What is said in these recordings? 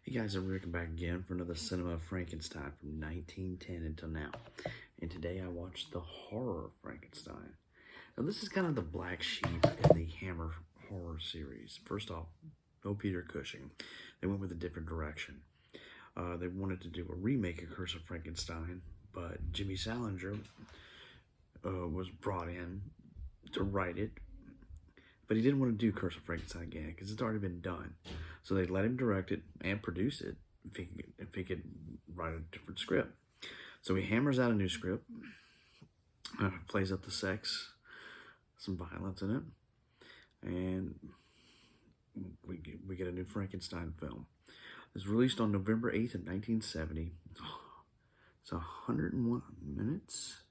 Hey guys, I'm Rick back again for another Cinema of Frankenstein from 1910 until now. And today I watched the horror Frankenstein. Now this is kind of the black sheep in the Hammer horror series. First off, no Peter Cushing. They went with a different direction. They wanted to do a remake of Curse of Frankenstein, but Jimmy Salinger was brought in to write it. But he didn't want to do Curse of Frankenstein again because it's already been done. So they let him direct it and produce it if he could write a different script. So he hammers out a new script, plays up the sex, some violence in it, and we get a new Frankenstein film. It was released on November 8th of 1970. It's 101 minutes.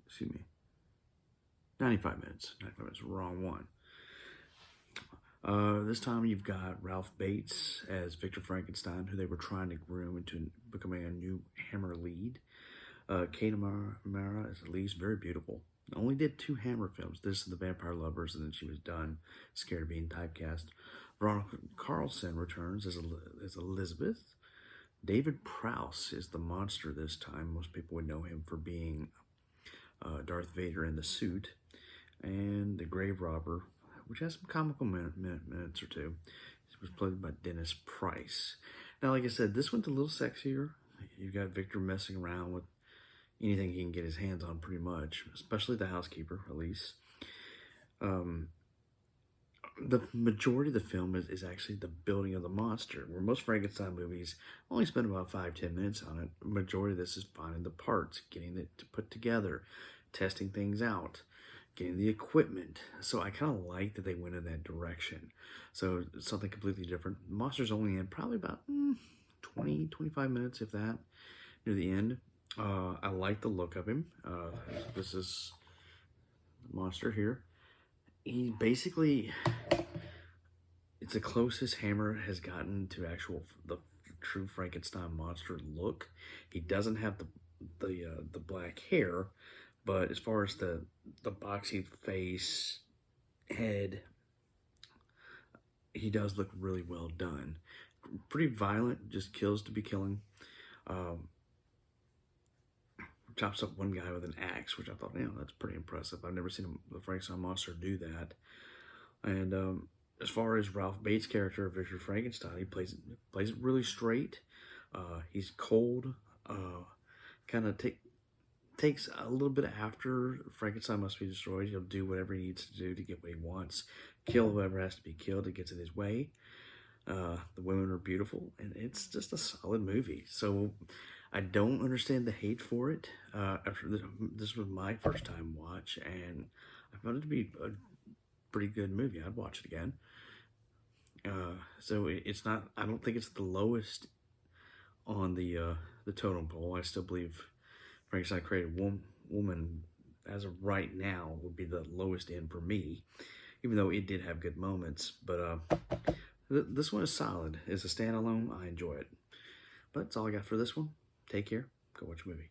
Excuse me. 95 minutes. 95 minutes. Wrong one. This time you've got Ralph Bates as Victor Frankenstein, who they were trying to groom into becoming a new Hammer lead. Kate Amara is Elise, very beautiful. Only did 2 Hammer films. This is The Vampire Lovers, and then she was done. Scared of being typecast. Veronica Carlson returns as Elizabeth. David Prowse is the monster this time. Most people would know him for being Darth Vader in the suit. And the grave robber, which has some comical minutes or two. It was played by Dennis Price. Now, like I said, this one's a little sexier. You've got Victor messing around with anything he can get his hands on pretty much, especially the housekeeper, Elise. The majority of the film is actually the building of the monster, where most Frankenstein movies only spend about 5-10 minutes on it. The majority of this is finding the parts, getting it to put together, testing things out, getting the equipment. So I kind of like that they went in that direction. So something completely different. The monster's only in probably about 20-25 minutes, if that, near the end. I like the look of him. This is the monster here. He basically, it's the closest Hammer has gotten to the true Frankenstein monster look. He doesn't have the black hair, but as far as the boxy face, head, he does look really well done. Pretty violent, just kills to be killing. Chops up one guy with an axe, which I thought, that's pretty impressive. I've never seen the Frankenstein monster do that. And as far as Ralph Bates' character, Victor Frankenstein, he plays it really straight. He's cold. Kind of takes a little bit after Frankenstein must be destroyed. He'll do whatever he needs to do to get what he wants. Kill whoever has to be killed to get in his way. The women are beautiful, and it's just a solid movie. So I don't understand the hate for it. This was my first time watch, and I found it to be a pretty good movie. I'd watch it again. So it's not. I don't think it's the lowest on the totem pole. I still believe Frankenstein Created Woman, as of right now, would be the lowest end for me, even though it did have good moments. But this one is solid. As a standalone, I enjoy it. But that's all I got for this one. Take care. Go watch a movie.